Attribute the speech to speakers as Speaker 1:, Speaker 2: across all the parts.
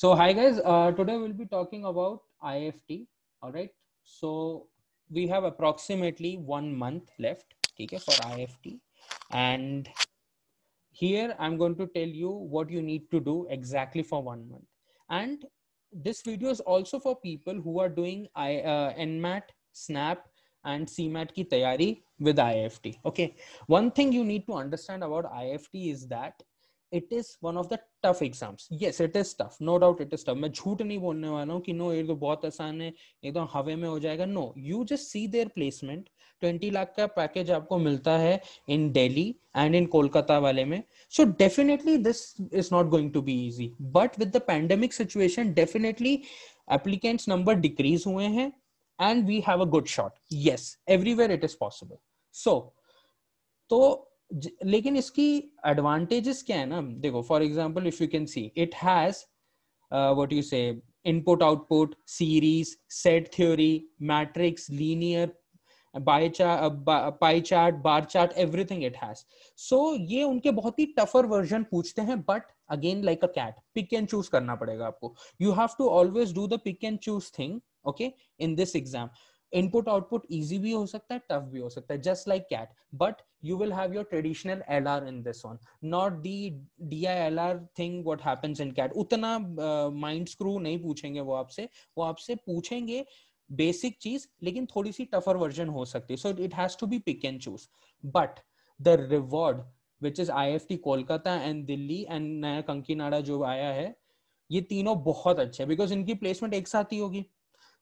Speaker 1: So hi guys, today we'll be talking about IFT. All right. So we have approximately 1 month left, okay, for IFT, and here I'm going to tell you what you need to do exactly for 1 month. And this video is also for people who are doing NMAT, SNAP, and CMAT की तैयारी with IFT. Okay. One thing you need to understand about IFT is that it is one of the tough exams. Yes, it is tough. No doubt it is tough. मैं झूठ नहीं बोलने वाला हूँ कि no ये तो बहुत आसान है, एकदम हवे में हो जाएगा. No, you just see their placement. 20 lakh का पैकेज आपको मिलता है in Delhi and in Kolkata वाले में. So definitely this is not going to be easy. But with the pandemic situation, definitely applicants number decrease हुए हैं and we have a good shot. Yes, everywhere it is possible. So तो लेकिन इसकी advantages क्या है ना, देखो for example if you can see it has what you say input output series set theory matrix linear pie chart bar chart everything it has. So ये उनके बहुत ही टफर वर्जन पूछते हैं, but again like a CAT pick and choose करना पड़ेगा आपको. You have to always do the pick and choose thing, okay, in this exam. Input output easy भी हो सकता है, टफ भी हो सकता है, just like cat, but you will have your traditional LR in this one, not the DILR thing what happens in CAT. उतना mind screw नहीं पूछेंगे वो आपसे पूछेंगे बेसिक चीज, लेकिन थोड़ी सी टफर वर्जन हो सकती है. So it has to be pick and choose. But the reward which is IFT Kolkata and Delhi and नया कंकीनाडा जो आया है, ये तीनों बहुत अच्छे हैं बिकॉज इनकी प्लेसमेंट एक साथ ही होगी.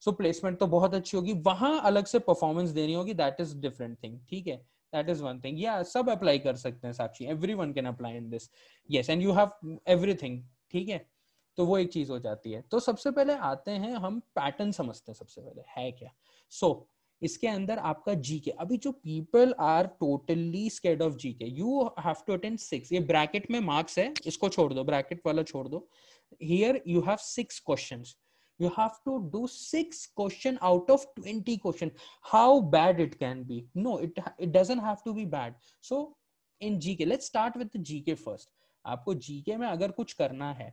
Speaker 1: सो प्लेसमेंट तो बहुत अच्छी होगी, वहां अलग से परफॉर्मेंस देनी होगी, दैट इज डिफरेंट थिंग. ठीक है, that is one thing. Yeah, सब अप्लाई कर सकते हैं साक्षी, everyone can apply in this. Yes, and you have everything. ठीक है, तो वो एक चीज हो जाती है. तो सबसे पहले आते हैं हम पैटर्न समझते हैं. सबसे पहले है क्या. सो इसके अंदर आपका जीके, अभी जो people are totally scared of GK, you have to attend 6. ये ब्रैकेट में मार्क्स है, इसको छोड़ दो, ब्रैकेट वाला छोड़ दो. Here you have 6 questions. You have to do 6 question out of 20 question. How bad it can be? No, it doesn't have to be bad. So in GK, let's start with the GK first. आपको GK में अगर कुछ करना है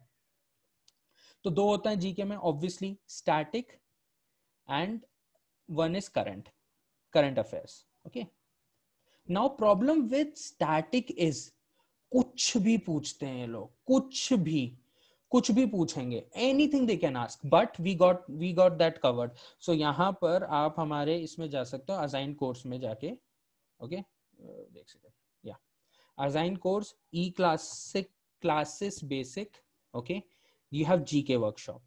Speaker 1: तो दो होता है GK में, obviously static and one is current affairs. Okay. Now problem with static is कुछ भी पूछते हैं लोग, कुछ भी पूछेंगे, anything they can ask, but we got that covered. So यहाँ पर आप हमारे इसमें जा सकते हो, असाइन कोर्स में जाके, ओके, देख सकते हैं, या assign course E classes basic, okay, you have GK workshop.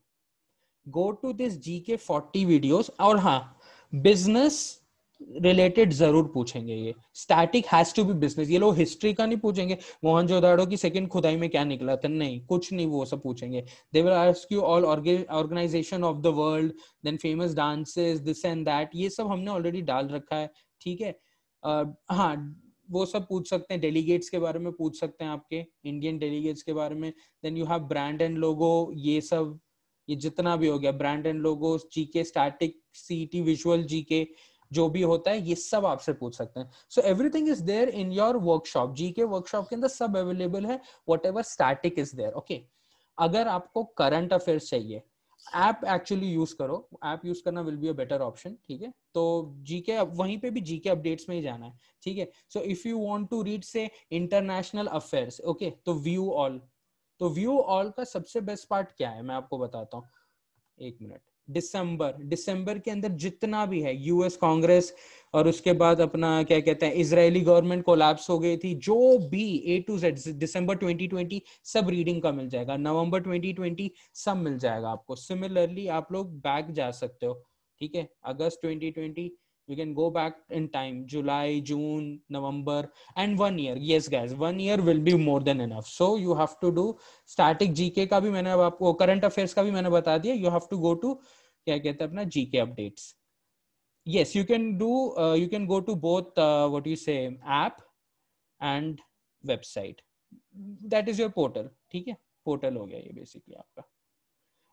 Speaker 1: Go to this GK 40 videos. और हाँ, बिजनेस रिलेटेड जरूर पूछेंगे. ये static has to be business. ये लोग हिस्ट्री का नहीं पूछेंगे, मोहनजोदाड़ो की सेकंड खुदाई में क्या निकला था, नहीं, कुछ नहीं, वो सब पूछेंगे. They will ask you all organisation of the world, then famous dances, this and that, ये सब हमने ऑलरेडी डाल रखा है. ठीक है, हाँ, वो सब पूछ सकते हैं. डेलीगेट्स के बारे में पूछ सकते हैं, आपके इंडियन डेलीगेट्स के बारे में. Then you have brand and logo, ये सब, ये जितना भी हो गया, brand and logo, GK static, CT visual GK, जो भी होता है ये सब आपसे पूछ सकते हैं. So everything is there in your workshop. GK workshop के अंदर सब अवेलेबल है, whatever static is there. Okay, अगर आपको करंट अफेयर्स चाहिए, ऐप एक्चुअली यूज करो, ऐप यूज करना will be a better option. ठीक है, तो जीके वहीं पे भी जीके अपडेट्स में ही जाना है. ठीक है, so if you want to read say international affairs, okay, तो व्यू ऑल. तो व्यू ऑल का सबसे बेस्ट पार्ट क्या है मैं आपको बताता हूँ, एक मिनट. दिसंबर के अंदर जितना भी है, यूएस कांग्रेस, और उसके बाद अपना क्या कहते हैं, इजरायली गवर्नमेंट कोलैप्स हो गई थी, जो भी A to Z, दिसंबर 2020 सब रीडिंग का मिल जाएगा. नवंबर 2020 सब मिल जाएगा आपको. सिमिलरली आप लोग बैक जा सकते हो. ठीक है, अगस्त 2020 you can go back in time, July, June, November, and 1 year. Yes guys, 1 year will be more than enough. So you have to do static GK का भी मैंने अब आपको, करंट अफेयर्स का भी मैंने बता दिया. You have to go to क्या कहते हैं अपना GK updates. Yes, you can do, you can go to both what you say app and website. That is your portal. ठीक है, पोर्टल हो गया ये बेसिकली आपका.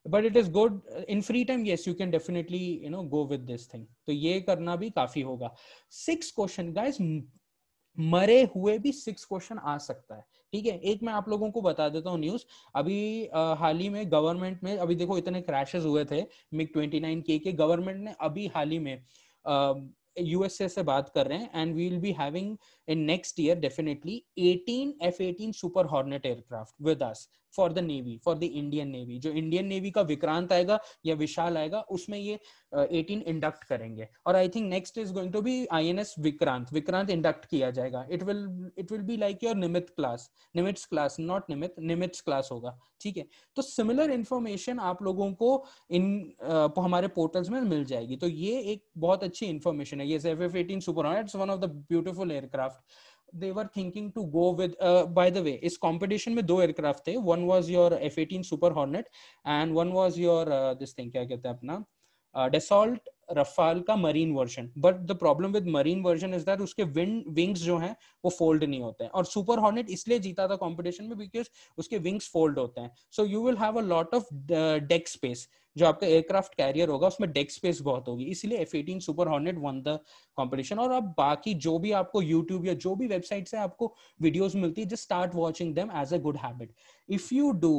Speaker 1: But it is good in free time. Yes, you can definitely go with this thing. तो ये करना भी काफी होगा. 6 question guys, मरे हुए भी 6 क्वेश्चन आ सकता है, ठीक है। एक मैं आप लोगों को बता देता हूँ न्यूज, अभी हाल ही में गवर्नमेंट में, अभी देखो इतने क्रैशेस हुए थे मिग 29K के, गवर्नमेंट ने अभी हाल ही में यूएसए से बात कर रहे हैं, and we will be having in next year definitely 18 F-18 super hornet aircraft with us for the navy, for the Indian navy. जो इंडियन नेवी का विक्रांत आएगा या विशाल आएगा, उसमें ये 18 इंडक्ट करेंगे। और I think next is going to be INS Vikrant, Vikrant induct किया जाएगा। It will be like your Nimit class, Nimitz class, not Nimit, Nimitz class होगा, ठीक है। तो सिमिलर इंफॉर्मेशन आप लोगों को इन हमारे पोर्टल्स में मिल जाएगी। तो ये एक बहुत अच्छी इंफॉर्मेशन है। ये F-18 super hornet is one of the beautiful aircraft. they were thinking to go with by the way, इस competition में 2 एयरक्राफ्ट थे, one was your F-18 super hornet and one was your this thing, क्या कहते हैं अपना, Dassault Rafale का marine version. But the problem with marine version is that उसके wings जो हैं वो फोल्ड नहीं होते हैं, और सुपर हॉर्नेट इसलिए जीता था कंपटीशन में बिकॉज उसके विंग्स फोल्ड होते हैं। So you will have a lot of deck space, जो आपका एयरक्राफ्ट कैरियर होगा उसमें डेक स्पेस बहुत होगी, इसलिए F-18 super hornet one the competition. और अब बाकी जो भी आपको यूट्यूब या जो भी वेबसाइट से आपको वीडियोस मिलती है, just start watching them as a good habit. If you do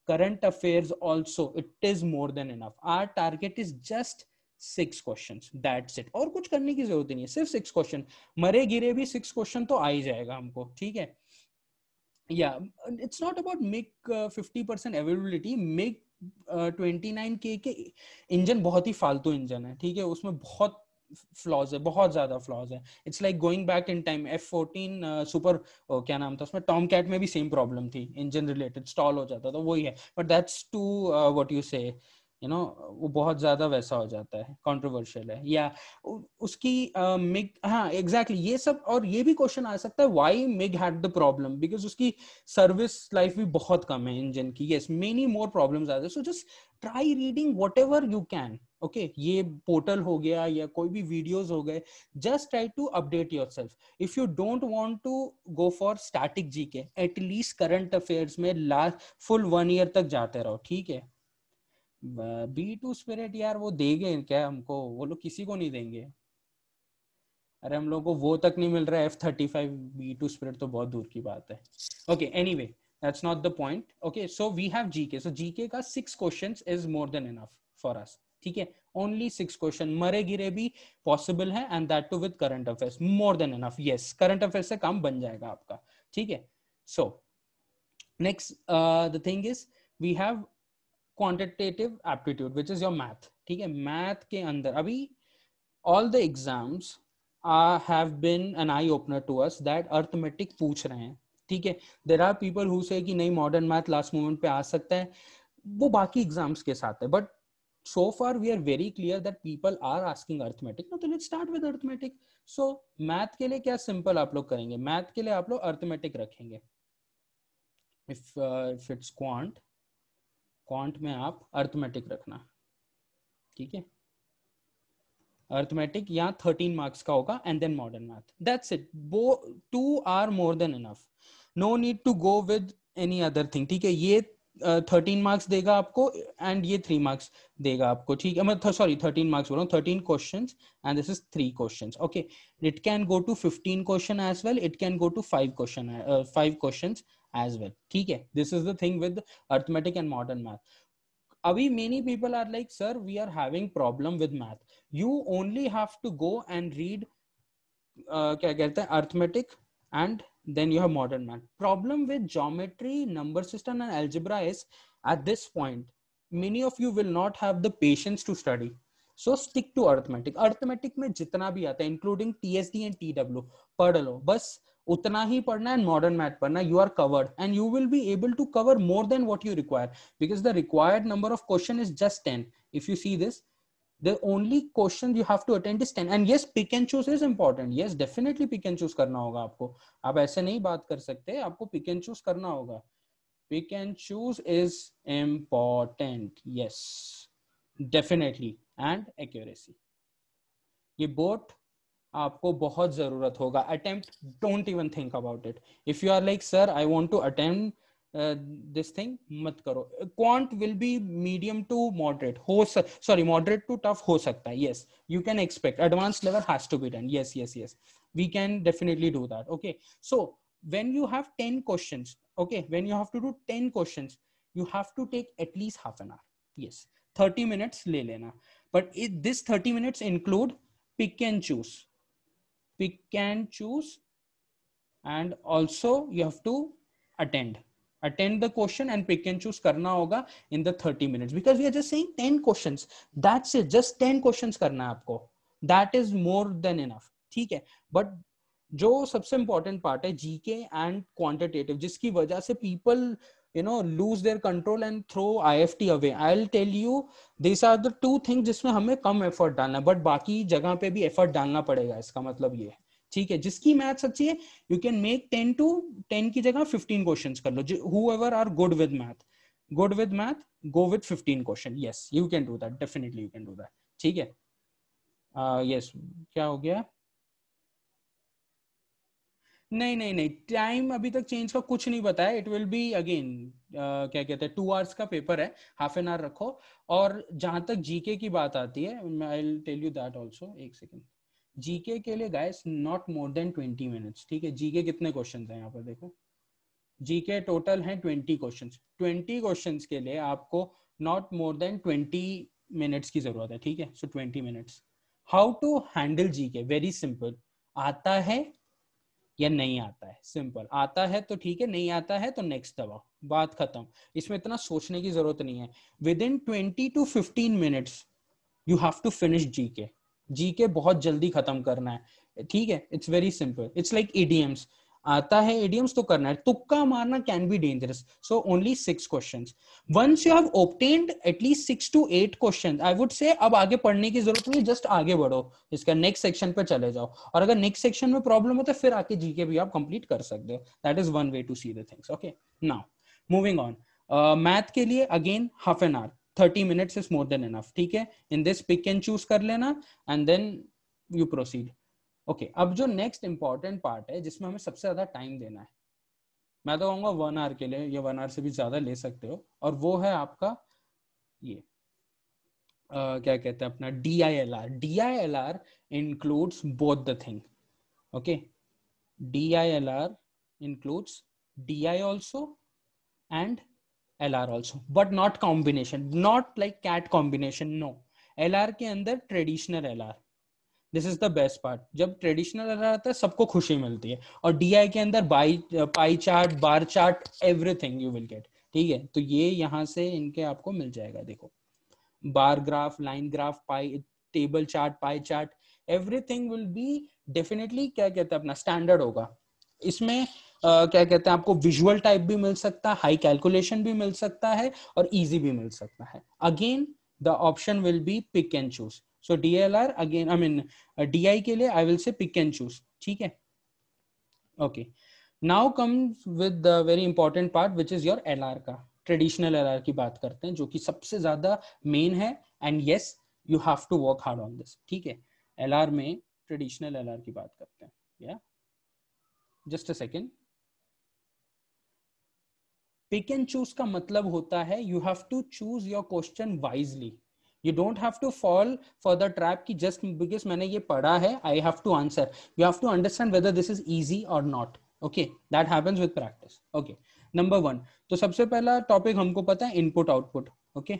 Speaker 1: current affairs also, it is more than enough. Our target is just 6 questions, that's it। और कुछ करने की जरूरत नहीं है, सिर्फ 6 क्वेश्चन, मरे गिरे भी 6 क्वेश्चन तो आ ही जाएगा हमको, ठीक है। Yeah, it's not about MiG 50% availability। MiG 29K के इंजन बहुत ही फालतू इंजन है, ठीक है, उसमें बहुत फ्लॉज है, बहुत ज्यादा फ्लॉज है। It's like going back in time, F-14 super, क्या नाम था उसमें, टॉम कैट में भी सेम प्रॉब्लम थी, इंजन रिलेटेड स्टॉल हो जाता था, वही है। But that's to what you say, you know, वो बहुत ज्यादा वैसा हो जाता है, कंट्रोवर्शियल है। या उसकी मिग, हाँ एग्जैक्टली, ये सब। और ये भी क्वेश्चन आ सकता है why MiG had the problem, because उसकी सर्विस लाइफ भी बहुत कम है इंजन की। Yes, many more problems are there, so just try reading whatever you can. Okay, ये पोर्टल हो गया या कोई भी वीडियोस हो गए, just try to update yourself. If you don't want to go for static GK, at least current affairs में last full 1 year तक जाते रहो, ठीक है। B2 स्पिरिट यार वो देंगे क्या हमको, वो लोग किसी को नहीं देंगे। अरे हम लोग को वो तक नहीं मिल रहा है F-35, B2 स्पिरिट तो बहुत दूर की बात है। Okay, anyway that's not the point. Okay, so we have GK, so GK का 6 questions is more than enough for us, ठीक है। ओनली 6 क्वेश्चन, मरे गिरे भी पॉसिबल है, and that too with current affairs, more than enough. Yes, current affairs से काम बन जाएगा आपका, ठीक है। So next the thing is we have quantitative aptitude which is your math, ठीक है। मैथ के अंदर अभी all the exams have been an eye opener to us that arithmetic पूछ रहे हैं, ठीक है। there are people who say कि नहीं modern math last moment पे आ सकता है, वो बाकी एग्जाम्स के साथ है, but so far we are very clear that people are asking arithmetic now, तो let's start with arithmetic। so math के लिए क्या simple आप लोग करेंगे, math के लिए आप लोग arithmetic रखेंगे। if it's quant में आप arithmetic रखना, ठीक है। अर्थमेटिक या 13 मार्क्स का होगा, and then modern math, that's it. वो 2 are more than enough, no need to go with any other thing, ठीक है। ये 13 मार्क्स देगा आपको, एंड ये 3 मार्क्स देगा आपको, ठीक है। मैं सॉरी 13 मार्क्स बोल रहा हूँ, 13 questions and this is 3 questions. Okay, it can go to 15 question as well, it can go to 5 questions as well, ठीक है। This is the thing with arithmetic and modern math. Abhi many people are like, sir, we are having problem with math. You only have to go and read क्या कहते हैं arithmetic, and then you have modern math. Problem with geometry, number system and algebra is at this point many of you will not have the patience to study. So stick to arithmetic. Arithmetic में जितना भी आता है including TSD and TW पढ़ लो, बस उतना ही पढ़ना है। मॉडर्न मैथ पढ़ना, you are covered and you will be able to cover more than what you require, because the required number of question is just 10. If you see this, the only question you have to attend is 10, and yes, pick and choose is important. Yes, definitely pick and choose करना होगा आपको, आप ऐसे नहीं बात कर सकते, आपको pick and choose करना होगा। Pick and choose is important, yes, definitely, and accuracy, ये बोथ आपको बहुत जरूरत होगा। Attempt, don't even think about it. If you are like sir I want to attempt this thing, मत करो। Quant will be medium to moderate, हो sorry moderate to tough हो सकता है। Yes, you can expect, advance level has to be done. Yes yes yes, we can definitely do that. Okay, so when you have 10 questions, okay, when you have to do 10 questions, you have to take at least half an hour. Yes, 30 minutes ले लेना, but this 30 minutes include pick and choose, pick and choose, and also you have to attend the question and pick and choose करना होगा in the 30 minutes, because we are just saying 10 questions, that's it, just 10 questions करना है आपको, that is more than enough. ठीक है, but जो सबसे important part है जीके and quantitative, जिसकी वजह से people lose their control and throw IFT away. I'll tell you, these are the two things जिसमें हमें कम effort डालना है, but बाकी जगह पे भी effort डालना पड़ेगा, इसका मतलब ये है. ठीक है, जिसकी मैथ्स अच्छी है यू कैन मेक 10 की जगह 15 क्वेश्चंस कर लो. whoever are good with math, go with 15 question. yes, you can do that, definitely you can do that. ठीक है, yes, क्या हो गया? नहीं, टाइम अभी तक चेंज का कुछ नहीं बताया. इट विल बी अगेन क्या कहते हैं 2 आवर्स का पेपर है, हाफ एन आवर रखो. और जहां तक जीके की बात आती है, I will tell you that also. एक सेकंड. जीके के लिए guys not more than 20 minutes. ठीक है, जीके कितने क्वेश्चंस हैं यहाँ पर देखो, जीके टोटल है 20 क्वेश्चंस. 20 क्वेश्चंस के लिए आपको नॉट मोर देन 20 मिनट्स की जरूरत है. ठीक है, so 20 minutes. How to handle GK? Very simple. आता है या नहीं आता है? सिंपल. आता है तो ठीक है, नहीं आता है तो नेक्स्ट दबाओ, बात खत्म. इसमें इतना सोचने की जरूरत नहीं है. Within 20 to 15 minutes you have to finish GK. GK बहुत जल्दी खत्म करना है. ठीक है, it's very simple. It's like idioms. आता है इडियम्स तो करना है. तुक्का मारना can be dangerous. So only 6 questions. Once you have obtained at least 6 to 8 questions, I would say अब आगे पढ़ने की जरूरत नहीं, जस्ट आगे बढ़ो, इसका नेक्स्ट सेक्शन पे चले जाओ. और अगर नेक्स्ट सेक्शन में प्रॉब्लम हो तो फिर आके जीके भी आप कंप्लीट कर सकते हो. That is one way to see the things. Okay, now moving on. Math के लिए again half an hour, 30 minutes is more than enough. ठीक है, in this pick and choose कर लेना and then you proceed. Okay, अब जो next important part है जिसमें हमें सबसे ज्यादा टाइम देना है, मैं तो कहूंगा 1 आवर के लिए, या 1 आवर से भी ज्यादा ले सकते हो, और वो है आपका ये क्या कहते हैं अपना DILR. DILR includes both the thing. Okay, DILR includes DI also and LR also, but not combination, not like cat combination. No, LR के अंदर traditional LR. This is the best part. जब ट्रेडिशनल LR आता है सबको खुशी मिलती है, और DI के अंदर पाई chart, bar chart, everything you will get. ठीक है, तो ये यहाँ से इनके आपको मिल जाएगा. देखो, bar graph, line graph, pi table chart, pie chart, everything will be definitely क्या कहते हैं अपना स्टैंडर्ड होगा. इसमें क्या कहते हैं आपको विजुअल टाइप भी मिल सकता है, हाई कैलकुलेशन भी मिल सकता है, और इजी भी मिल सकता है. Again the option will be pick and choose. So DLR again, I mean DI के लिए I will say pick and choose. ठीक है, okay. Now comes with the very important part which is your LR का. Traditional LR की बात करते हैं, जो कि सबसे ज्यादा मेन है. And yes, you have to work hard on this. ठीक है, LR में ट्रेडिशनल LR की बात करते हैं. या just a second. Pick and choose का मतलब होता है you have to choose your question wisely. You don't have to fall for the trap की जस्ट बिकॉज मैंने ये पढ़ा है I have to answer. You have to understand whether this is easy और not. Okay, that happens with practice. Okay, number 1. तो सबसे पहला topic हमको पता है input output. Okay,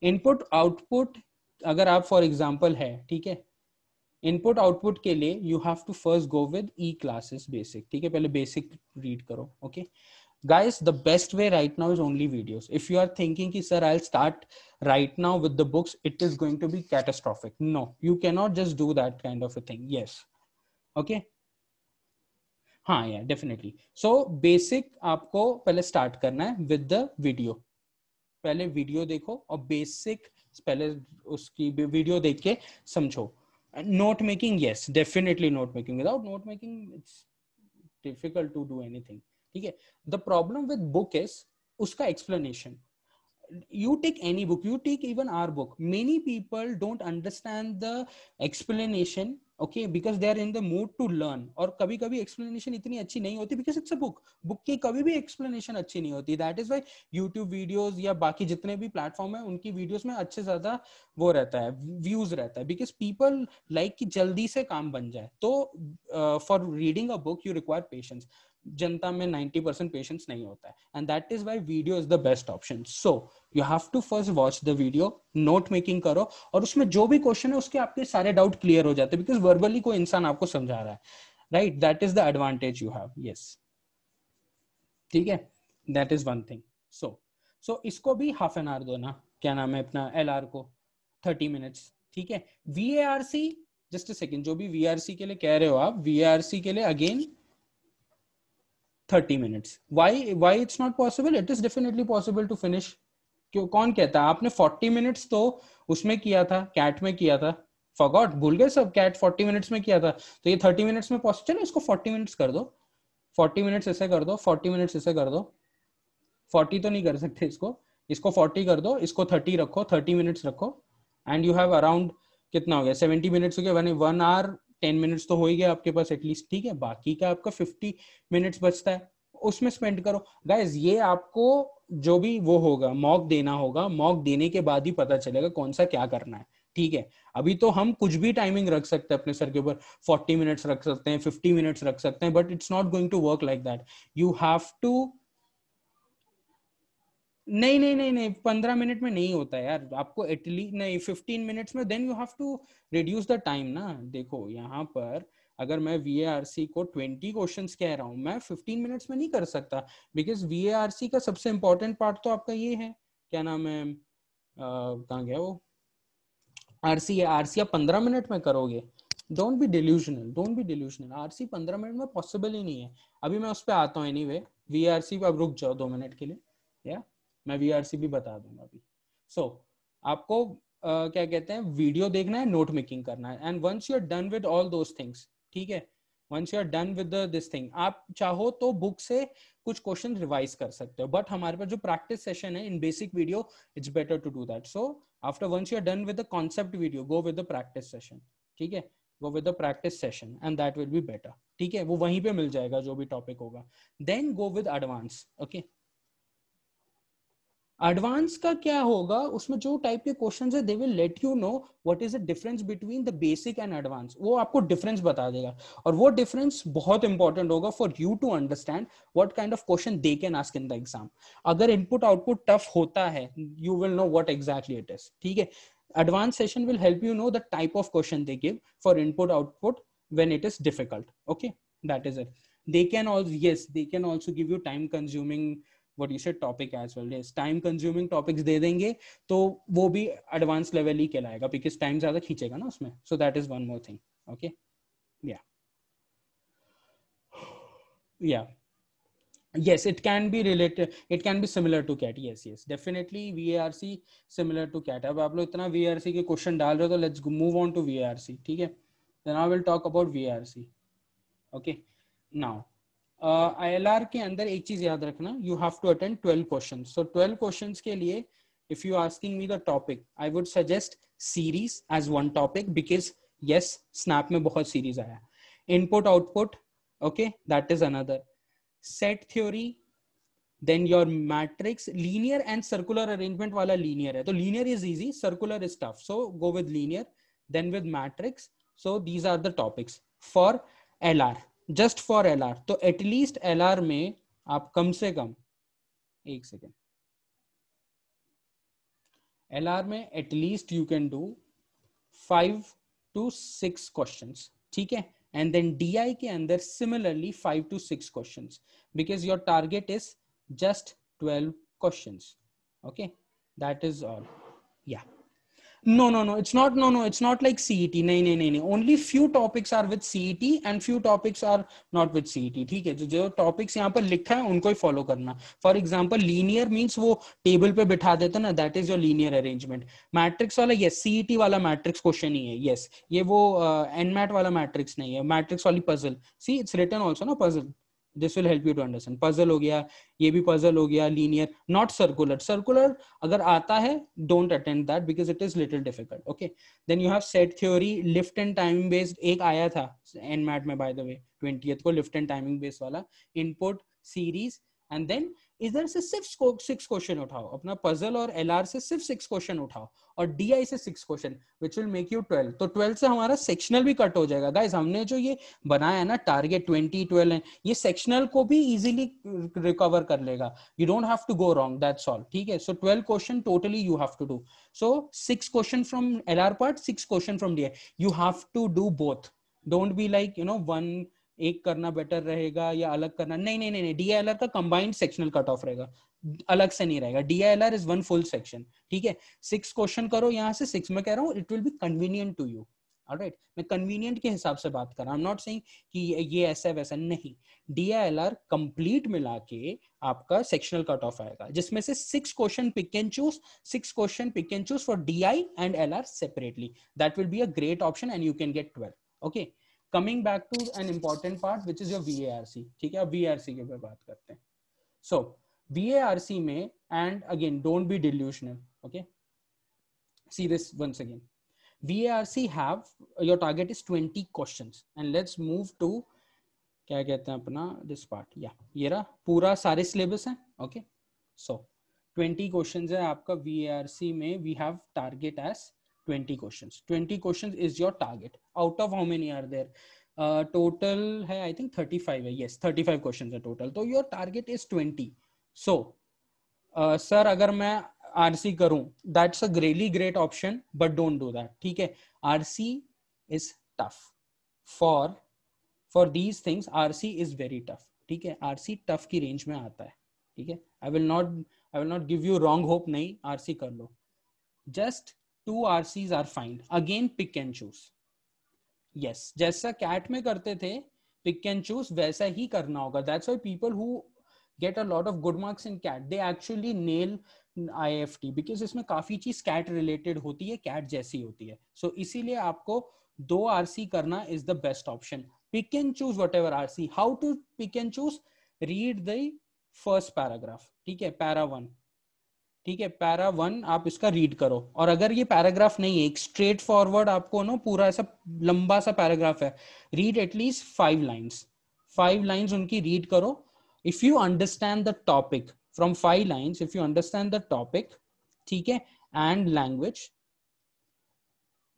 Speaker 1: input output अगर आप फॉर एग्जाम्पल है, ठीक है, इनपुट आउटपुट के लिए you have to first go with E classes basic. ठीक है, पहले बेसिक रीड करो. Okay guys, the best way right now is only videos. If you are thinking ki sir I'll start right now with the books, it is going to be catastrophic. No, you cannot just do that kind of a thing. Yes, okay, हाँ yeah, definitely. So basic आपको पहले start करना है with the video. पहले video देखो और basic पहले उसकी वीडियो देख के समझो. Note making, yes, definitely note making. Without note making it's difficult to do anything. ठीक है, the problem with book is उसका explanation. you take any book, you take even our book, many people don't understand the explanation okay, because they are in the mood to learn. और कभी कभी explanation इतनी अच्छी नहीं होती because it's a book. Book की कभी भी एक्सप्लेनेशन अच्छी नहीं होती. That is why YouTube videos या बाकी जितने भी प्लेटफॉर्म है उनकी वीडियोस में अच्छे ज्यादा वो रहता है, व्यूज रहता है, बिकॉज पीपल लाइक कि जल्दी से काम बन जाए. तो for reading a book you require patience. जनता में 90% पेशेंस नहीं होता है, and that is why video is the best option. So you have to first watch the video, note making करो, और उसमें जो भी क्वेश्चन है उसके आपके सारे डाउट क्लियर हो जाते हैं बिकॉज वर्बली कोई इंसान आपको समझा रहा है. Right, that is the advantage you have. Yes, ठीक है, दैट इज वन थिंग. सो इसको भी हाफ एन आवर दो ना, क्या नाम है अपना LR को 30 मिनट्स. ठीक है, VARC, जस्ट अ सेकेंड, जो भी VARC के लिए कह रहे हो आप, VARC के लिए again 30 minutes. Why it's not possible? It is definitely possible to finish. क्यों, कौन कहता है? आपने 40 minutes तो उसमें किया था, कैट में किया था. फॉरगॉट, भूल गए सब, कैट 40 मिनट्स में किया था. तो ये 30 मिनट्स में पॉसिबल. चलो इसको 40 मिनट्स कर दो, 40 मिनट्स ऐसे कर दो, 40 मिनट्स ऐसे कर दो. 40 तो नहीं कर सकते इसको 40 कर दो, इसको 30 रखो, 30 मिनट्स रखो, एंड यू हैव अराउंड, कितना हो गया, 70 मिनट्स हो गया. 1 आवर 10 मिनट्स तो हो ही गया आपके पास एटलीस्ट. ठीक है, बाकी का आपका 50 मिनट्स बचता है, उसमें स्पेंड करो. गाइज ये आपको जो भी वो होगा, मॉक देना होगा, मॉक देने के बाद ही पता चलेगा कौन सा क्या करना है. ठीक है, अभी तो हम कुछ भी टाइमिंग रख सकते हैं अपने सर के ऊपर, 40 मिनट्स रख सकते हैं, 50 मिनट्स रख सकते हैं, but it's not going to work like that. You have to, नहीं नहीं नहीं नहीं, 15 मिनट में नहीं होता यार, आपको एटलीस्ट नहीं 15 मिनट्स में. Then you have to reduce the time ना. देखो यहाँ पर अगर मैं VARC को 20 क्वेश्चंस कह रहा हूँ, मैं 15 मिनट्स में नहीं कर सकता, बिकॉज VARC का सबसे इंपॉर्टेंट पार्ट तो आपका ये है, क्या नाम है, कहाँ गया वो, RC है. RC आप 15 मिनट में करोगे? Don't be delusional, don't be delusional. RC 15 minute में पॉसिबल ही नहीं है. अभी मैं उस पर आता हूँ एनीवे. VARC पे अब रुक जाओ 2 मिनट के लिए, या मैं VARC भी बता दूंगा अभी. आपको क्या कहते हैं, वीडियो देखना है, नोट मेकिंग करना है, and once you are done with all those things, ठीक है, once you are done with this thing, आप चाहो तो बुक से कुछ क्वेश्चन रिवाइज कर सकते हो, बट हमारे पास जो प्रैक्टिस सेशन है in basic video, it's better to do that. So after once you are done with the concept video, go with the practice session. ठीक है, go with the practice session and that will be better. ठीक है, वो वहीं पे मिल जाएगा जो भी टॉपिक होगा. Then go with advance. Okay, advance का क्या होगा, उसमें जो टाइप के क्वेश्चंस है, they will let you know what is the difference between the basic and advance. वो आपको डिफरेंस बता देगा, और वो डिफरेंस बहुत इंपॉर्टेंट होगा for you to understand what kind of question they can ask in the exam. अगर input output tough होता है, you will know what exactly it is. ठीक है, advanced session will help you know the type of question they give for input output when it is difficult. Okay, that is it. They can also, yes, they can also give you time consuming, what you said, topic as well. Yes, time consuming topics दे देंगे तो वो भी advanced level ही कहलाएगा, because time ज्यादा खींचेगा ना उसमें. So that is one more thing. Okay, yeah, yeah. Yes, it can be related, it can be similar to CAT. Yes, definitely VARC similar to CAT. अब आप लोग इतना VARC के क्वेश्चन डाल रहे हो, तो let's move on to VARC. ठीक है, then I will talk about VARC. Okay, now ILR के अंदर एक चीज याद रखना, you have to attend 12 questions. So 12 questions के लिए, if you asking me the topic, I would suggest series as one topic, because yes, Snap में बहुत series आया. Input output, okay, that is another. Set theory, then your matrix, linear and circular arrangement वाला linear है, तो linear is easy, circular is tough, so go with linear, then with matrix. So these are the topics for LR, just for LR. तो at least LR में आप कम से कम, एक second, LR में at least you can do 5 to 6 questions. ठीक है, and then DI के अंदर similarly 5 to 6 questions, because your target is just 12 questions. Okay, that is all. Yeah, no, it's not like CET. नहीं, only few topics are with CET and few topics are not with CET. ठीक है, जो topics यहाँ पर लिखा है उनको ही follow करना. For example, linear means वो table पे बिठा देते ना, that is your linear arrangement. Matrix वाला, yes, CET वाला matrix question ही है. Yes, ये वो NMAT वाला matrix नहीं है, matrix वाली puzzle. See, it's written also ना puzzle. This will help you to understand. Puzzle हो गया, ये भी पजल हो गया. Linear, not circular. सर्कुलर अगर आता है don't attend that because it is little difficult. Okay, then you have set theory, lift and timing based एक आया था एनमैट में बाय द वे 20th को, लिफ्ट एंड टाइमिंग बेस्ड वाला. Input series and then इधर से सिर्फ 6 question उठाओ. अपना पजल और एलआर से सिर्फ 6 क्वेश्चन उठाओ और डीआई से 6 question which will make you 12. तो 12 से हमारा सेक्शनल भी कट हो जाएगा. गाइस हमने जो ये बनाया है ना टारगेट 20-12 है, ये सेक्शनल को भी इजीली रिकवर कर लेगा. You don't have to go wrong, that's all. ठीक है, so 12 question totally you have to do. So 6 question from LR part, 6 question from DI. You have to do both. Don't be like one एक करना better रहेगा या अलग करना. नहीं नहीं नहीं, डीआईएलआर का कंबाइंड सेक्शनल कट ऑफ रहेगा, अलग से नहीं रहेगा. DILR is one full section. ठीक है, 6 क्वेश्चन करो यहाँ से 6. मैं कह रहा हूँ it will be convenient to you. Alright, मैं कन्वीनियंट के हिसाब से बात कर रहा हूँ. आई एम नॉट सेइंग कि ये ऐसा वैसा नहीं. डीआईएलआर कंप्लीट मिला के आपका सेक्शनल कट ऑफ आएगा जिसमें से 6 question pick and choose, 6 question pick and choose for DI and LR separately. That will be a great option and you can get 12. Okay, coming back to an important part which is your VARC. ठीक है, अब VARC के ऊपर बात करते हैं. So VARC में, and again don't be delusional. Okay, see this once again. VARC have your target is 20 questions and let's move to क्या कहते हैं अपना this part. Yeah, ये रहा पूरा सारे syllabus है. Okay, so 20 questions है आपका VARC में. We have target as 20 questions. 20 questions is your target. Out of how many are there? Total है I think 35 है. Yes, 35 questions है total. तो your target is 20. So, sir अगर मैं RC करूं, that's a really great option, but don't do that. ठीक है, RC is tough. For these things, RC is very tough. ठीक है, RC tough की range में आता है. ठीक है, I will not give you wrong hope. नहीं, RC कर लो. Just 2 RCs are fine. Again, pick and choose. Yes, जैसा कैट में करते थे pick and choose वैसा ही करना होगा. That's why people who get a lot of good marks in CAT, they actually nail IFT because इसमें काफी चीज CAT related होती है, CAT जैसी होती है. So इसीलिए आपको 2 RC करना is the best option. Pick and choose whatever RC. How to pick and choose? Read the first paragraph. ठीक है, para 1. ठीक है, पैरा 1 आप इसका रीड करो. और अगर ये पैराग्राफ नहीं है, एक स्ट्रेट फॉरवर्ड आपको पूरा ऐसा लंबा सा पैराग्राफ है, रीड एटलीस्ट 5 लाइन्स. 5 लाइन्स उनकी रीड करो. If you understand the topic from 5 lines, if you understand the topic, ठीक है, एंड लैंग्वेज,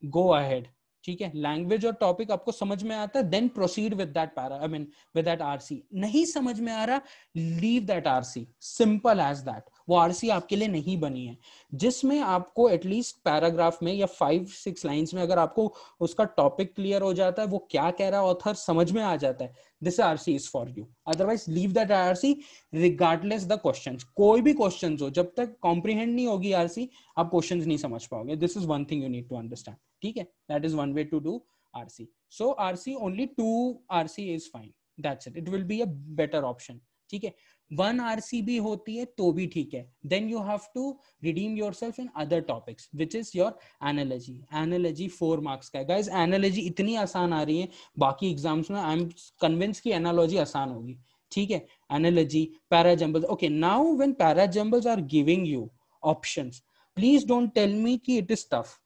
Speaker 1: गो अहेड. ठीक है, लैंग्वेज और टॉपिक आपको समझ में आता है, then proceed with that para, I mean with that RC. नहीं समझ में आ रहा, leave that RC. Simple as that. वो आरसी आपके लिए नहीं बनी है. जिसमें आपको एटलीस्ट पैराग्राफ में या 5-6 लाइंस में अगर आपको उसका टॉपिक क्लियर हो जाता है, वो क्या कह रहा है ऑथर समझ में आ जाता है, this RC is for you. Otherwise leave that RC regardless the questions. कोई भी क्वेश्चंस हो, जब तक कॉम्प्रिहेंड नहीं होगी आरसी, आप क्वेश्चंस नहीं समझ पाओगे. This is one thing you need to understand. ठीक है, that is one way to do RC. So RC, only 2 RC is fine. That's it. It will be a better option. ठीक है, 1 RC भी होती है तो भी ठीक है. Then you have to redeem yourself in other topics, which is your analogy. Analogy 4 marks का है. Guys, analogy इतनी आसान आ रही है बाकी एग्जाम्स में. I am convinced कि analogy आसान होगी. ठीक है, analogy, parajumbles. Okay, now when parajumbles are giving you options, please don't tell me कि it is tough.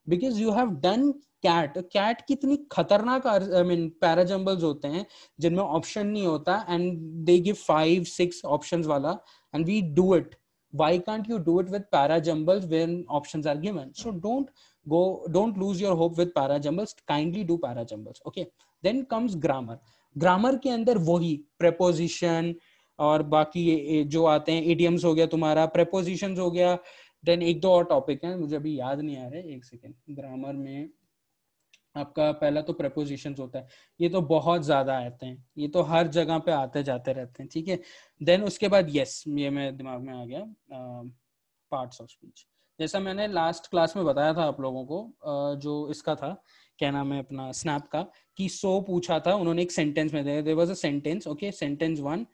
Speaker 1: Because you have done CAT कितनी खतरनाक आई मीन पैराजम्बल्स होते हैं जिनमें ऑप्शन नहीं होता, एंड दे गिव 5-6 ऑप्शंस वाला, and we do it. why can't you do it with parajumbles when options are given? So don't lose your hope with parajumbles. Kindly do parajumbles. Okay, then comes grammar. Grammar के अंदर वही preposition और बाकी जो आते हैं, idioms हो गया तुम्हारा, prepositions हो गया, देन 1-2 और टॉपिक हैं मुझे अभी याद नहीं आ रहे, एक सेकेंड. ग्रामर में आपका पहला तो prepositions होता है, ये तो बहुत ज्यादा आते हैं, ये तो हर जगह पे आते जाते रहते हैं. ठीक है, देन उसके बाद यस, ये मेरे दिमाग में आ गया, पार्ट्स ऑफ स्पीच. जैसा मैंने लास्ट क्लास में बताया था आप लोगों को, जो इसका था क्या नाम है अपना स्नैप का, कि सो पूछा था उन्होंने एक सेंटेंस में, there was a sentence, okay, sentence 1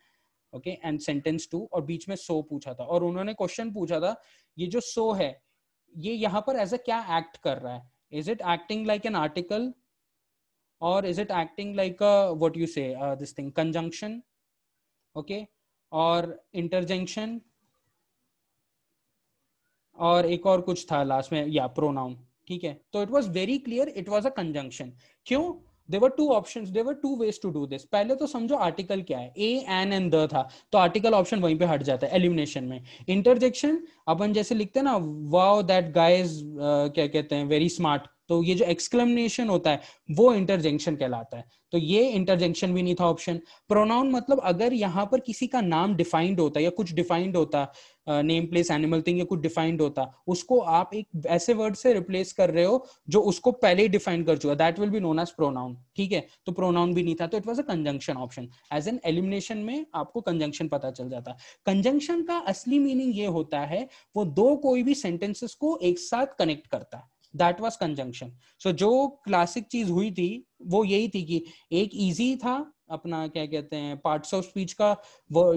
Speaker 1: okay and sentence 2, और बीच में सो पूछा था, और उन्होंने क्वेश्चन पूछा था ये जो सो है ये यहाँ पर एज अ क्या एक्ट कर रहा है. Is it acting like an article और is it acting like a what you say this thing conjunction. Okay, और इंटरजेक्शन, और एक और कुछ था लास्ट में, या प्रोनाउन, ठीक है। तो it was very clear, it was a conjunction. क्यों? There were two options, there were two ways to do this. पहले तो समझो आर्टिकल क्या है, ए एन एंड द था, तो आर्टिकल ऑप्शन वहीं पे हट जाता है एलिमिनेशन में। इंटरजेक्शन अपन जैसे लिखते हैं ना, वाओ दैट गाय इज क्या कहते हैं, वेरी स्मार्ट, तो ये जो एक्सक्लेमेशन होता है वो इंटरजेक्शन कहलाता है, तो ये इंटरजेक्शन भी नहीं था ऑप्शन। प्रोनाउन मतलब अगर यहाँ पर किसी का नाम डिफाइंड होता या कुछ डिफाइंड होता, नेम प्लेस एनिमल थिंग या कुछ डिफाइंड होता, उसको आप एक ऐसे वर्ड से रिप्लेस कर रहे हो जो उसको पहले ही डिफाइन कर चुका, that will be known as pronoun, ठीक है। तो प्रोनाउन भी नहीं था, तो it was a conjunction option. As an elimination में आपको कंजंक्शन पता चल जाता। कंजंक्शन का असली मीनिंग ये होता है, वो दो कोई भी सेंटेंसेस को एक साथ कनेक्ट करता है, दैट वाज कंजंक्शन। सो जो क्लासिक चीज हुई थी वो यही थी कि एक इजी था अपना क्या कहते हैं पार्ट्स ऑफ स्पीच का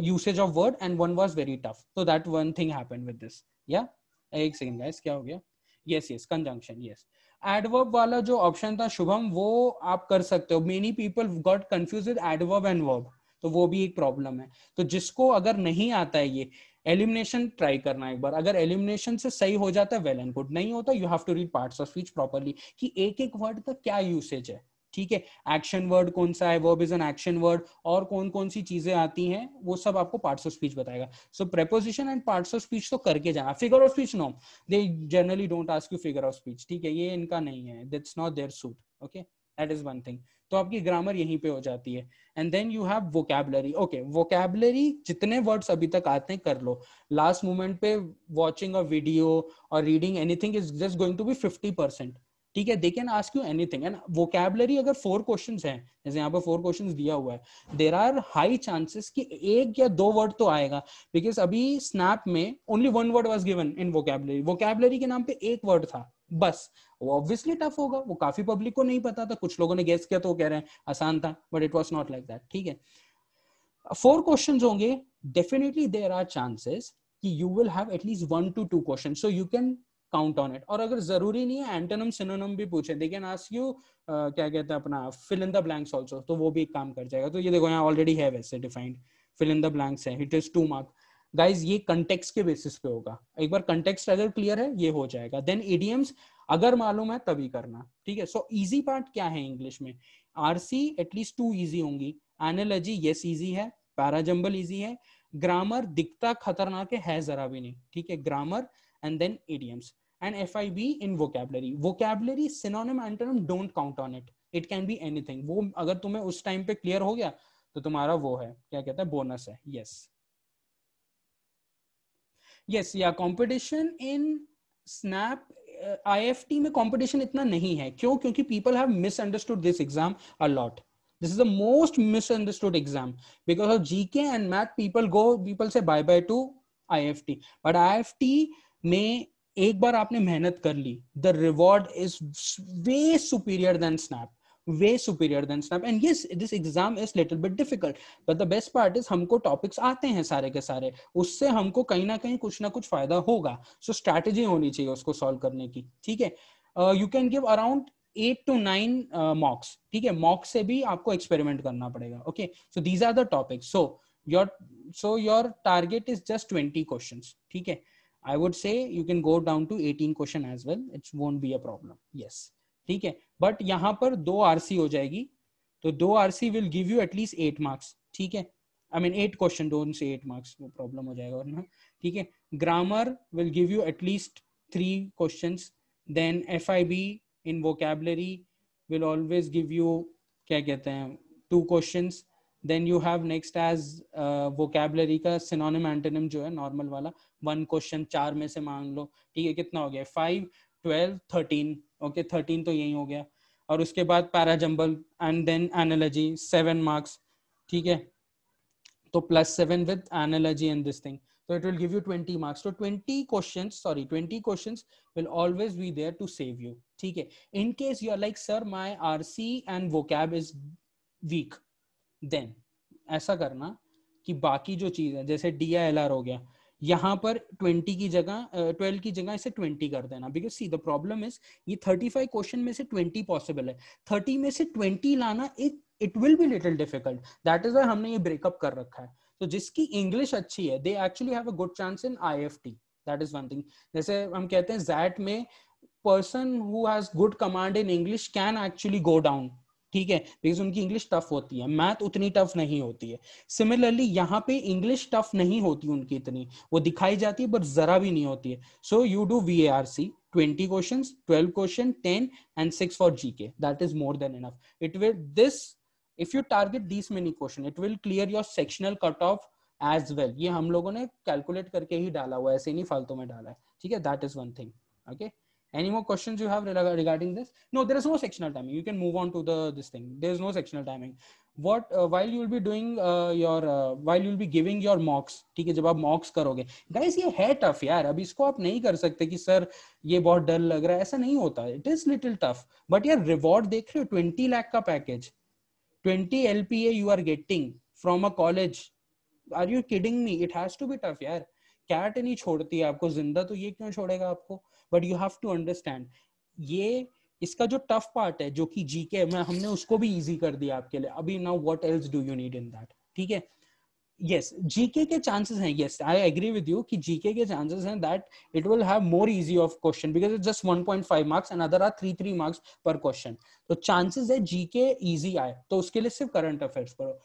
Speaker 1: usage of word, and one was very tough, तो that one thing happened with this. या एक सेकंड गाइस, क्या हो गया? Yes yes, conjunction, yes. Adverb वाला जो ऑप्शन था शुभम, वो आप कर सकते हो। Many people got confuse with adverb and verb, तो वो भी एक प्रॉब्लम है। तो जिसको अगर नहीं आता है ये, एलिमिनेशन ट्राई करना एक बार, अगर एलिमिनेशन से सही हो जाता है वेल एंड गुड, नहीं होता you have to read parts of speech properly कि एक एक वर्ड का क्या यूसेज है, ठीक है। एक्शन वर्ड कौन सा है, verb is an action word, और कौन कौन सी चीजें आती हैं, वो सब आपको पार्ट्स ऑफ स्पीच बताएगा। So preposition and parts of speech तो करके जाना। Figure of speech no, they generally don't ask you figure of speech, ठीक है, ये इनका नहीं है, that's not their suit, okay, that is one thing. तो आपकी ग्रामर यहीं पे हो जाती है। And then you have vocabulary. Okay, vocabulary जितने वर्ड्स अभी तक आते हैं कर लो, लास्ट मोमेंट पे वॉचिंग अ वीडियो और reading anything is just going to be 50%, ठीक है। They can ask you anything, and vocabulary अगर 4 क्वेश्चंस हैं, जैसे यहाँ पे 4 क्वेश्चंस दिया हुआ है, देयर आर हाई चांसेस कि एक या दो वर्ड तो आएगा, बिकॉज अभी स्नैप में only one word was given in vocabulary, vocabulary के नाम पे एक वर्ड था बस। वो ऑब्वियसली टफ होगा, वो काफी पब्लिक को नहीं पता था, कुछ लोगों ने गेस किया तो वो कह रहे हैं आसान था, but it was not like that, ठीक है। 4 क्वेश्चंस होंगे, डेफिनेटली देयर आर चांसेस कि you will have at least 1 to 2 questions, so you can count on it. और अगर जरूरी नहीं है एंटोनिम सिनोनिम भी पूछे, दे कैन आस्क यू क्या कहते हैं अपना fill in the blanks also, तो वो भी एक काम कर जाएगा। तो ये देखो यहाँ ऑलरेडी है वैसे defined, fill in the blanks है, इट इज 2 मार्क। गाइज ये कंटेक्स्ट के बेसिस पे होगा, एक बार कंटेक्स्ट अगर क्लियर है ये हो जाएगा। देन इडियम्स अगर मालूम है तभी करना, ठीक है। सो इजी पार्ट क्या है इंग्लिश में? आरसी एटलीस्ट 2 इजी होंगी, एनालॉजी यस इजी है, पैराजंबल इजी है, ग्रामर दिखता खतरनाक है जरा भी नहीं, ठीक है, grammar, and then idioms and FIB in vocabulary. Vocabulary synonym antonym don't count on it. It can be anything. वो अगर तुम्हें उस टाइम पे क्लियर हो गया तो तुम्हारा वो है क्या कहते हैं बोनस है। यस यस, या कंपटीशन इन स्नैप IFT में कंपटीशन इतना नहीं है। क्यों? क्योंकि people have misunderstood this exam a lot. This is the most misunderstood exam because of GK and math. People say bye bye to IFT, but IFT में एक बार आपने मेहनत कर ली, the reward is way superior than Snap, way superior than Snap. And yes, this exam is little bit difficult, but the best part is हमको topics आते हैं सारे के सारे, उससे हमको कहीं ना कुछ फायदा होगा. सो स्ट्रैटेजी होनी चाहिए उसको सॉल्व करने की, ठीक है. You can give around 8 to 9 mocks, ठीक है. मॉक्स से भी आपको एक्सपेरिमेंट करना पड़ेगा. Okay, so these are the topics. So your target is just 20 questions, ठीक है. I would say you can go down to 18 question as well. It won't be a problem. Yes, ठीक है. But यहाँ पर 2 RC हो जाएगी, तो 2 RC will give you at least 8 marks, ठीक है. I mean 8 question, don't say 8 marks, वो प्रॉब्लम हो जाएगा वरना, ठीक है. Grammar will give you at least 3 questions. Then FIB in vocabulary will always give you क्या कहते हैं 2 questions. Then you have next as vocabulary का synonym antonym जो है नॉर्मल वाला 1 क्वेश्चन 4 में से मान लो, ठीक है. कितना हो गया 5 12 13. ओके, 13 तो यही हो गया. और उसके बाद parajumble and then analogy 7 marks, ठीक है. तो +7 with analogy and this thing, so it will give you 20 marks. So 20 questions will always be there to save you, ठीक है. In case you are like sir my RC and vocab is weak, then ऐसा करना कि बाकी जो चीज है जैसे DILR हो गया, यहाँ पर 20 की जगह 12 की जगह इसे 20 कर देना. Because see the problem is ये 35 क्वेश्चन में से 20 पॉसिबल है, 30 में से 20 लाना it will be little difficult. That is why हमने ये ब्रेकअप कर रखा है. तो जिसकी इंग्लिश अच्छी है, they actually have a good chance in IFT. That is one thing. जैसे हम कहते हैं जैट में person who has good command in English can actually go down, ठीक है, बिकॉज उनकी इंग्लिश टफ होती है, मैथ उतनी टफ नहीं होती है. सिमिलरली यहाँ पे इंग्लिश टफ नहीं होती उनकी इतनी, वो दिखाई जाती है पर जरा भी नहीं होती है. So you do VARC 20 questions, 12 question, 10 and 6 for GK. That is more than enough. It will this if you target these many questions, it will clear your sectional cutoff as well. ये हम लोगों ने calculate करके ही डाला हुआ है, ऐसे नहीं फालतू में डाला है, ठीक है. That is one thing. Okay. Any more questions you have regarding this? No, there is no sectional timing. You can move on to this thing. There is no sectional timing. What while you will be doing while you will be giving your mocks, ठीक है, जब आप mocks करोगे, guys ये है tough यार. अब इसको आप नहीं कर सकते कि सर ये बहुत डर लग रहा है, ऐसा नहीं होता. It is little tough. But यार reward देख रहे हो, 20 लाख का package, 20 LPA you are getting from a college. Are you kidding me? It has to be tough यार. कैट नहीं छोड़ती है आपको जिंदा, तो ये क्यों छोड़ेगा आपको? But you have to understand, ये इसका जो टफ पार्ट है जो कि जीके में, हमने उसको भी इजी कर दिया आपके लिए. अभी now what else do you need in that, ठीक है. yes, जीके के चांसेस हैं, yes, I agree with you कि जीके के चांसेस हैं that it will have more easy of question because it's just 1.5 marks and other are 3 marks per question. तो chances है GK easy आए, तो उसके लिए सिर्फ करंट अफेयर्स पढ़ो.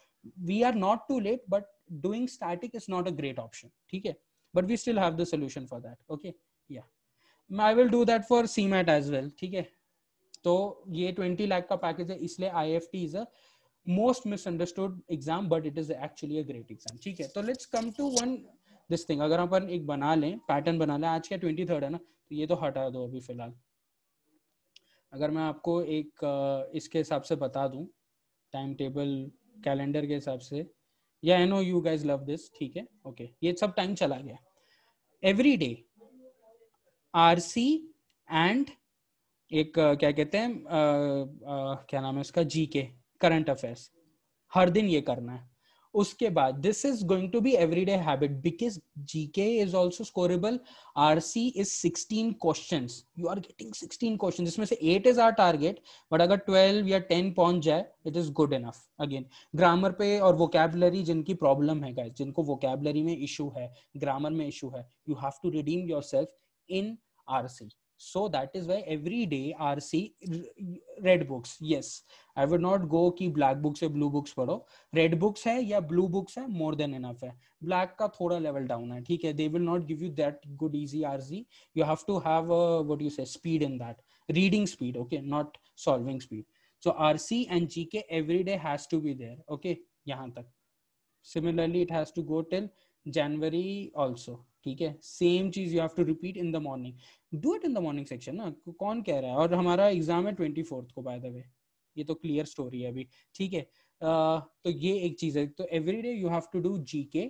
Speaker 1: we are not too late, but doing static is not a great option, ठीक है, but we still have the solution for that. Okay, yeah, I will do that for CMAT as well, ठीक है. तो ये 20 लाख का package है, इसलिए IFT is a most misunderstood exam, but it is actually a great exam, ठीक है. तो let's come to one this thing. अगर अपन एक बना लें, पैटर्न बना लें, आज क्या 23rd है ना, तो ये तो हटा दो अभी फिलहाल. अगर मैं आपको एक इसके हिसाब से बता दूं, टाइम टेबल कैलेंडर के हिसाब से, या I know you guys love this, ठीक है, ओके, ये सब टाइम चला गया. एवरी डे RC एंड एक क्या कहते हैं क्या नाम है इसका, GK, करंट अफेयर्स, हर दिन ये करना है. उसके बाद this is going to be everyday habit because GK is also scorable. RC is 16 questions, you are getting 16 questions, जिसमें से 8 इज आवर टारगेट, बट अगर 12 या 10 पहुंच जाए it is good enough. Again grammar पे और वोकैबुलरी जिनकी प्रॉब्लम है गाइस, जिनको वोकैबुलरी में इशू है, ग्रामर में इशू है, you have to redeem yourself in RC. So that is why every day RC red books. Yes, I would not go कि black books या blue books पढ़ो. Red books है या blue books है, more than enough है. Black का थोड़ा level down है, ठीक है. They will not give you that good easy RC. You have to have a, what do you say, speed in that, reading speed, okay, not solving speed. So RC and GK every day has to be there, okay, यहाँ तक. Similarly it has to go till January also, ठीक है. Same चीज you have to repeat in the morning. Do it in the morning section ना, कौन कह रहा है. और हमारा एग्जाम है 24th को, बाय द वे, ये तो क्लियर स्टोरी है अभी, ठीक है. तो ये एक चीज है. तो every day you have to do GK,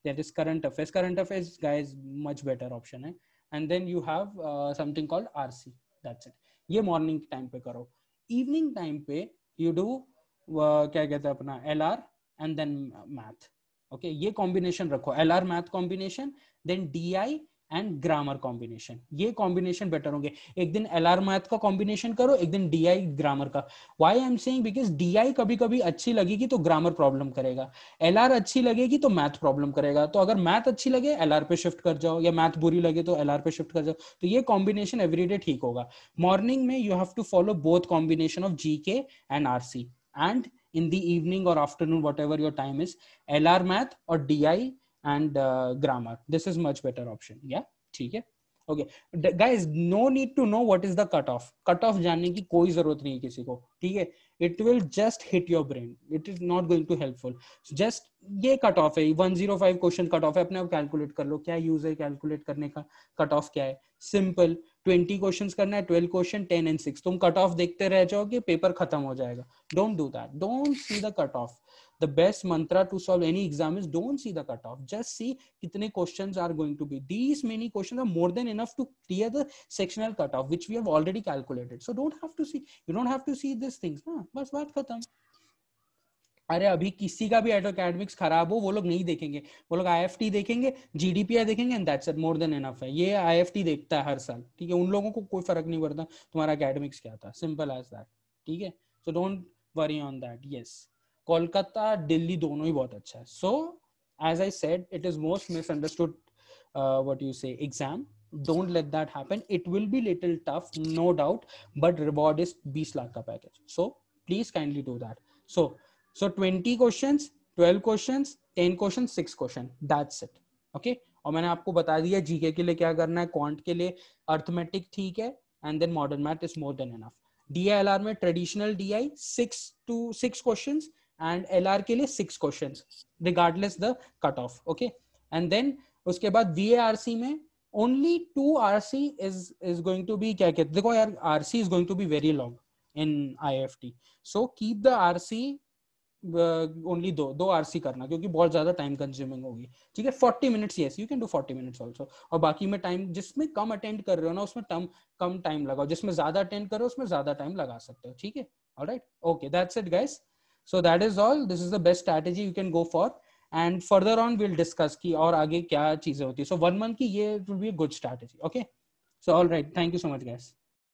Speaker 1: that is current affairs. Current affairs guys much better option है. And then you have something called RC, that's it. ये मॉर्निंग टाइम पे करो. इवनिंग टाइम पे यू डू क्या कहते हैं अपना LR and then math. Okay, ये कॉम्बिनेशन रखो, LR math combination, then DI and grammar combination. ये कॉम्बिनेशन बेटर होंगे. एक दिन LR मैथ का कॉम्बिनेशन करो, एक दिन DI ग्रामर का. Why I am saying, because DI कभी कभी अच्छी लगेगी तो ग्रामर प्रॉब्लम करेगा, LR अच्छी लगेगी तो मैथ प्रॉब्लम करेगा. तो अगर मैथ अच्छी लगे LR पे शिफ्ट कर जाओ, या मैथ बुरी लगे तो LR पे शिफ्ट कर जाओ. तो ये कॉम्बिनेशन एवरीडे ठीक होगा. मॉर्निंग में you have to follow both combination of GK and RC, and in the evening or afternoon, whatever your time is, LR math or DI and grammar. This is much better option. Yeah, ठीक है. Okay, guys, no need to know what is the cutoff. Cutoff जानने की कोई जरूरत नहीं है किसी को, ठीक है. It will just hit your brain. It is not going to helpful. Just ये cutoff है, 105 क्वेश्चन cutoff है, अपने आप कैलकुलेट कर लो. क्या यूज है कैलकुलेट करने का, cutoff क्या है, सिंपल. 20 क्वेश्चंस करना है, 12 क्वेश्चन, 10 and 6. तुम कट ऑफ देखते रह जाओगे, पेपर खत्म हो जाएगा. Don't do that. Don't see the cut of. The best mantra to solve any exam is don't see the cutoff. Just see कितने questions are going to be. These many questions are more than enough to clear the sectional cutoff, which we have already calculated. So don't have to see. You don't have to see these things. ना, बस बात खत्म. अरे अभी किसी का भी academics खराब हो, वो लोग नहीं देखेंगे. वो लोग IFT देखेंगे, GDPI देखेंगे, and that's it, more than enough है. ये IFT देखता है हर साल, ठीक है. उन लोगों को कोई फर्क नहीं पड़ता तुम्हारा एकेडमिक्स क्या था. सिंपल एज दैट, ठीक है. So don't worry on that. Yes, Kolkata Delhi दोनों ही बहुत अच्छा है. सो as I said, it is most misunderstood what you say exam. Don't let that happen. It will be little tough, no doubt, but reward is 20 lakh ka package. So please kindly do that. So 20 questions, 12 questions, 10 questions, 6 question, that's it. Okay, और मैंने आपको बता दिया GK के लिए क्या करना है, क्वांट के लिए अर्थमेटिक ठीक है, and then modern math is more than enough. DILR में traditional DI 6 questions and LR के लिए 6 questions regardless the cut off. Okay, and then उसके बाद VARC में only 2 RC is going to be, क्या कहते देखो यार, RC is going to be very long in IFT, so keep the RC only दो RC करना, क्योंकि बहुत ज्यादा टाइम कंज्यूमिंग होगी. ठीक है, 40 minutes, yes you can do 40 minutes also. और बाकी में टाइम जिसमें कम अटेंड कर रहे हो ना उसमें कम टाइम लगाओ, जिसमें ज्यादा अटेंड करो उसमें ज्यादा टाइम लगा सकते हो. ठीक है, alright, okay, that's it guys. So that is all. This is the best strategy you can go for, and further on will discuss की और आगे क्या चीजें होती है. सो 1 month की ये will be good strategy. Okay, so alright, thank you so much guys.